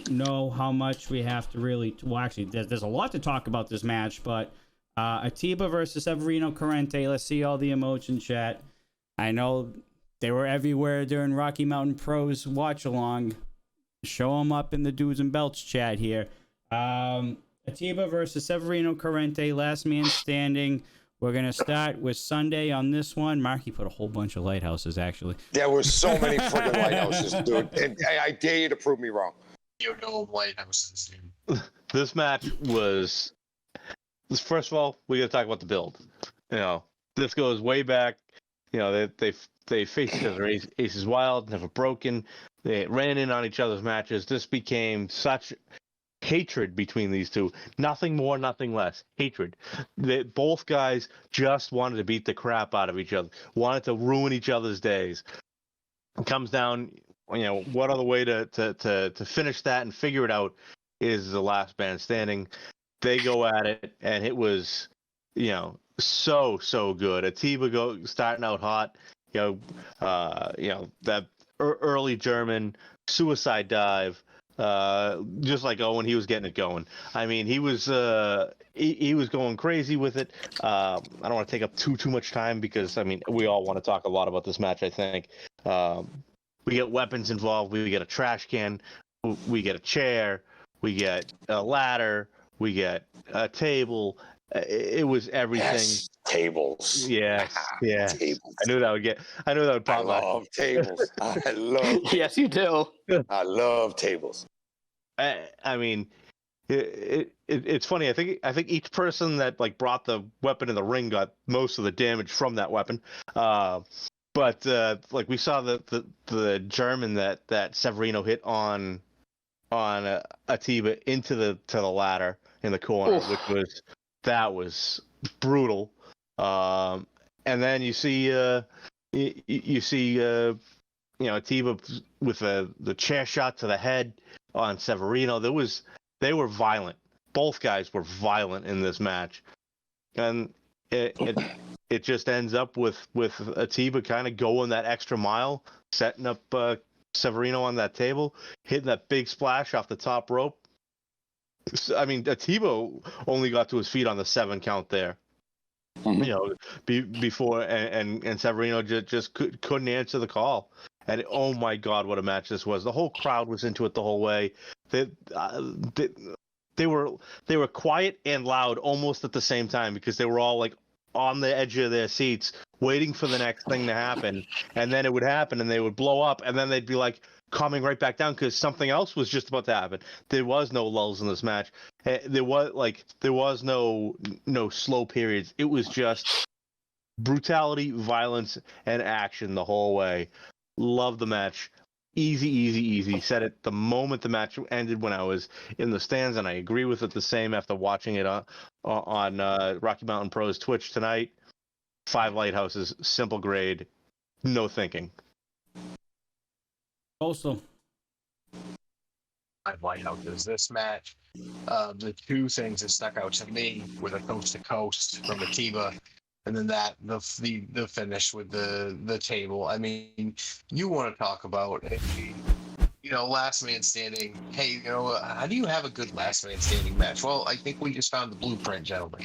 don't know how much we have to really... Well, actually, there's a lot to talk about this match, but Atiba versus Severino Corrente. Let's see all the emotion chat. I know they were everywhere during Rocky Mountain Pro's watch-along. Show them up in the Dudes and Belts chat here. Atiba versus Severino Corrente, last man standing. We're going to start with Sunday on this one. Marky put a whole bunch of lighthouses, actually. There were so many freaking lighthouses, dude. And I dare you to prove me wrong. You know lighthouses, dude. This match was... First of all, we got to talk about the build. You know, this goes way back. You know, they faced each other. Aces Wild, Never Broken. They ran in on each other's matches. This became such hatred between these two. Nothing more, nothing less. Hatred. Both guys just wanted to beat the crap out of each other. Wanted to ruin each other's days. It comes down, you know, what other way to finish that and figure it out is the last man standing. They go at it, and it was, you know, so good. Atiba starting out hot. You know that early German suicide dive. Just like Owen, he was getting it going. I mean, he was going crazy with it. I don't want to take up too much time because I mean we all want to talk a lot about this match. I think we get weapons involved. We get a trash can. We get a chair. We get a ladder. We get a table. It was everything. Yes, tables. Yeah. Tables. I knew that would pop I up. love tables. I love. Yes, you do. I love tables. I mean, it's funny. I think each person that like brought the weapon in the ring got most of the damage from that weapon. But like we saw the German that Severino hit on Atiba into the ladder in the corner, Oof. which was brutal. And then you see you know, Atiba with the chair shot to the head on Severino. They were violent. Both guys were violent in this match, and it just ends up with Atiba kind of going that extra mile, setting up Severino on that table, hitting that big splash off the top rope. I mean, Atiba only got to his feet on the 7 count there. You know, before and Severino just couldn't answer the call. And oh my God, what a match this was! The whole crowd was into it the whole way. They were quiet and loud almost at the same time because they were all like on the edge of their seats waiting for the next thing to happen, and then it would happen and they would blow up and then they'd be like calming right back down because something else was just about to happen. There was no lulls in this match. There was no slow periods. It was just brutality, violence, and action the whole way. Love the match. Easy. Said it the moment the match ended when I was in the stands, and I agree with it the same after watching it on Rocky Mountain Pro's Twitch tonight. 5 lighthouses, simple grade, no thinking. Also, 5 lighthouses. This match, the two things that stuck out to me were the coast to coast from Atiba, and then the finish with the table. I mean, you want to talk about last man standing. Hey, how do you have a good last man standing match? Well, I think we just found the blueprint, gentlemen.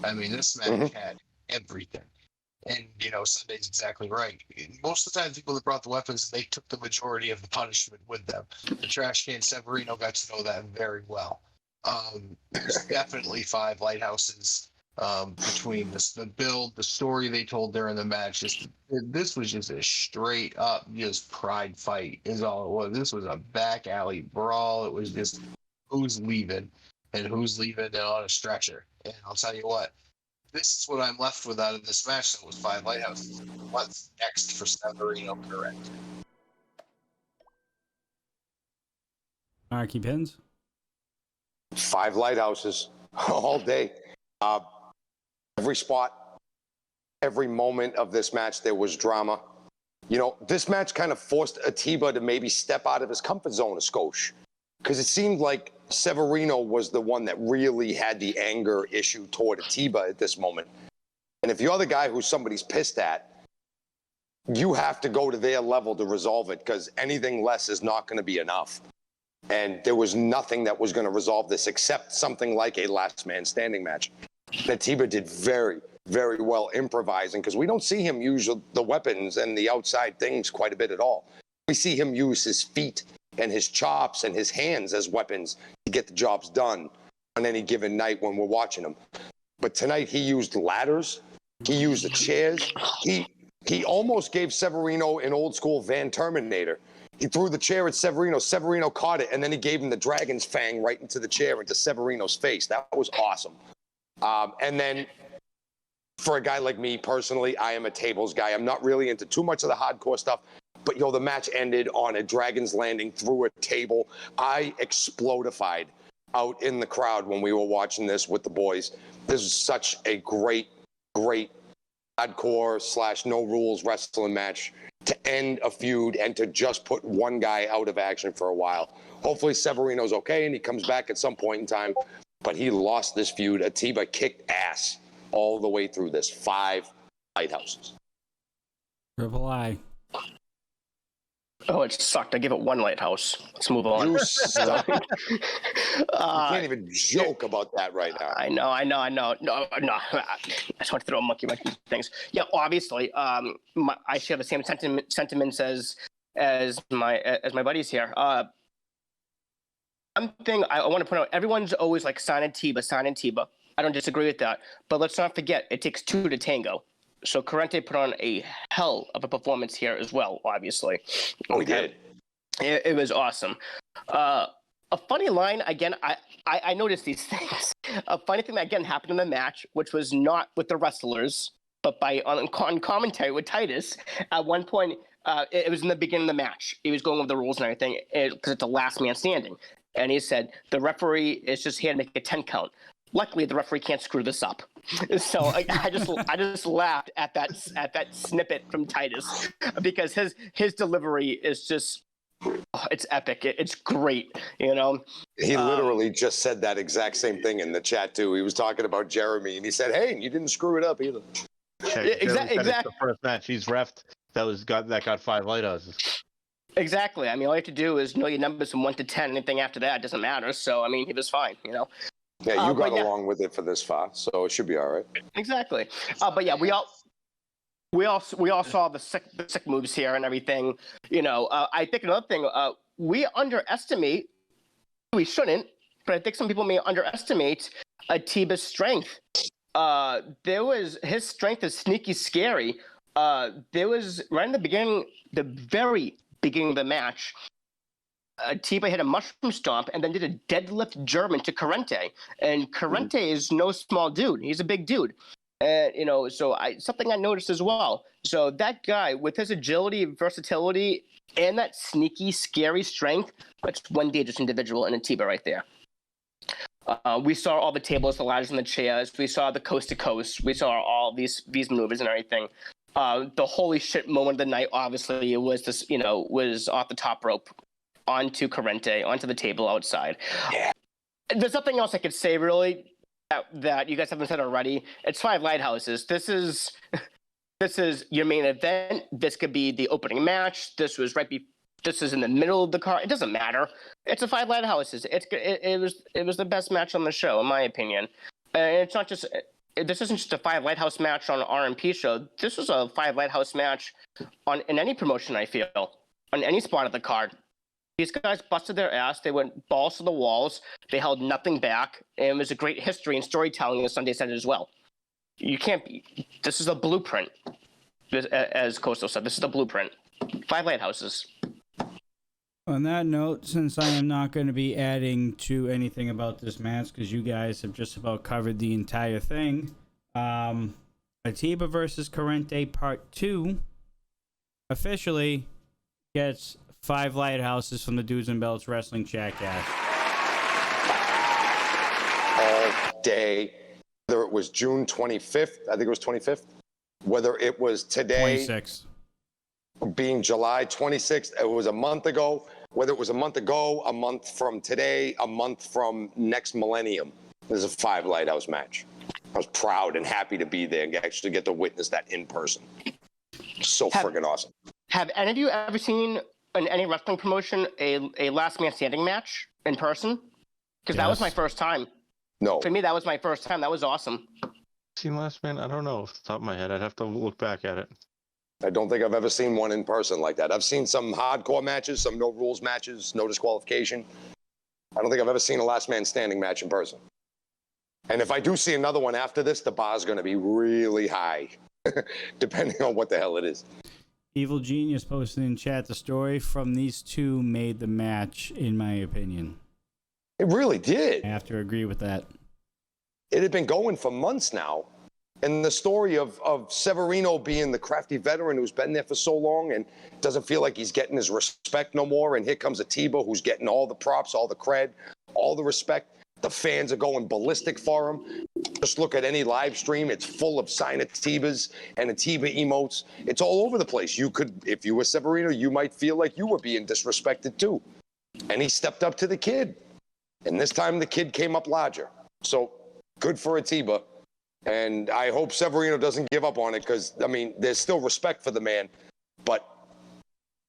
I mean, this match had everything. And, Sunday's exactly right. Most of the time, people that brought the weapons, they took the majority of the punishment with them. The trash can Severino got to know that very well. There's definitely 5 lighthouses between the build, the story they told during the match. This was just a straight up just pride fight is all it was. This was a back alley brawl. It was just who's leaving and who's leaving on a stretcher. And I'll tell you what, this is what I'm left with out of this match. So it was 5 lighthouses. What's next for Severino Corrente? Marky Pins. 5 lighthouses all day. Every spot, every moment of this match, there was drama. This match kind of forced Atiba to maybe step out of his comfort zone a skosh, because it seemed like Severino was the one that really had the anger issue toward Atiba at this moment. And if you're the guy who somebody's pissed at, you have to go to their level to resolve it, because anything less is not going to be enough. And there was nothing that was going to resolve this except something like a last man standing match. Atiba did very, very well improvising because we don't see him use the weapons and the outside things quite a bit at all. We see him use his feet and his chops and his hands as weapons to get the jobs done on any given night when we're watching him. But tonight he used ladders. He used the chairs. He almost gave Severino an old school Van Terminator. He threw the chair at Severino. Severino caught it, and then he gave him the dragon's fang right into the chair, into Severino's face. That was awesome. And then for a guy like me, personally, I am a tables guy. I'm not really into too much of the hardcore stuff. But, the match ended on a dragon's landing through a table. I explodified out in the crowd when we were watching this with the boys. This is such a great, great hardcore / no rules wrestling match to end a feud and to just put one guy out of action for a while. Hopefully Severino's okay and he comes back at some point in time, but he lost this feud. Atiba kicked ass all the way through this. 5 lighthouses. Triple I. Oh, it sucked. I give it 1 lighthouse. Let's move on. You suck. You can't even joke about that right now. I know. No. I just want to throw a monkey wrench into things. Yeah, obviously. I share the same sentiments as my buddies here. One thing I want to point out: everyone's always like sign Atiba. I don't disagree with that, but let's not forget it takes 2 to tango. So Corrente put on a hell of a performance here as well, obviously. Oh, he did. It was awesome. A funny line, again, I noticed these things. A funny thing that, again, happened in the match, which was not with the wrestlers, but on commentary with Titus. At one point, it was in the beginning of the match. He was going over the rules and everything because it's a last man standing. And he said, the referee is just here to make a 10 count. Luckily, the referee can't screw this up. So I just laughed at that snippet from Titus because his delivery is just it's epic. It's great, He literally just said that exact same thing in the chat too. He was talking about Jeremy and he said, "Hey, you didn't screw it up either." Yeah, exactly. The first match he's refed that got 5 lighthouses. Exactly. I mean, all you have to do is know your numbers from 1 to 10. Anything after that doesn't matter. So I mean, he was fine. Yeah, you got along with it for this far, so it should be all right. Exactly. But yeah, we all saw the sick moves here and everything. I think another thing we underestimate. We shouldn't, but I think some people may underestimate Atiba's strength. His strength is sneaky scary. There was right in the very beginning of the match. Atiba hit a mushroom stomp and then did a deadlift German to Corrente. And Corrente is no small dude. He's a big dude. And, so something I noticed as well. So that guy, with his agility, versatility, and that sneaky, scary strength, that's one dangerous individual in Atiba right there. We saw all the tables, the ladders, and the chairs. We saw the coast to coast. We saw all these maneuvers and everything. The holy shit moment of the night, obviously, it was this, was off the top rope onto Corrente, onto the table outside. Yeah. There's nothing else I could say, really, that you guys haven't said already. It's 5 lighthouses. This is your main event. This could be the opening match. This is in the middle of the card. It doesn't matter. It's a 5 lighthouses. It was the best match on the show, in my opinion. And it's not just. This isn't just a 5 lighthouse match on an RMP show. This was a 5 lighthouse match in any promotion, I feel, on any spot of the card. These guys busted their ass. They went balls to the walls. They held nothing back. And it was a great history and storytelling as Sunday said as well. This is a blueprint, as Coastal said. This is the blueprint. 5 lighthouses. On that note, since I am not going to be adding to anything about this match, because you guys have just about covered the entire thing, Atiba versus Corrente Part 2 officially gets 5 lighthouses from the Dudes and Belts Wrestling Jackass. All day. Whether it was June 25th, I think it was 25th. Whether it was today. 26th. Being July 26th, it was a month ago. Whether it was a month ago, a month from today, a month from next millennium. This is a 5 lighthouse match. I was proud and happy to be there and actually get to witness that in person. So friggin' awesome. Have any of you ever seen in any wrestling promotion a last man standing match in person? Because that was my Yes. first time. No. For me, that was my first time. That was awesome. Seen Last Man? I don't know off the top of my head. I'd have to look back at it. I don't think I've ever seen one in person like that. I've seen some hardcore matches, some no rules matches, no disqualification. I don't think I've ever seen a last man standing match in person. And if I do see another one after this, the bar's going to be really high, depending on what the hell it is. Evil Genius posted in chat the story from these two made the match, in my opinion. It really did. I have to agree with that. It had been going for months now. And the story of Severino being the crafty veteran who's been there for so long and doesn't feel like he's getting his respect no more. And here comes Atiba, who's getting all the props, all the cred, all the respect. The fans are going ballistic for him. Just look at any live stream. It's full of sign Atibas and Atiba emotes. It's all over the place. You could, if you were Severino, you might feel like you were being disrespected too. And he stepped up to the kid. And this time the kid came up larger. So good for Atiba. And I hope Severino doesn't give up on it because, I mean, there's still respect for the man. But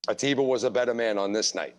Atiba was a better man on this night.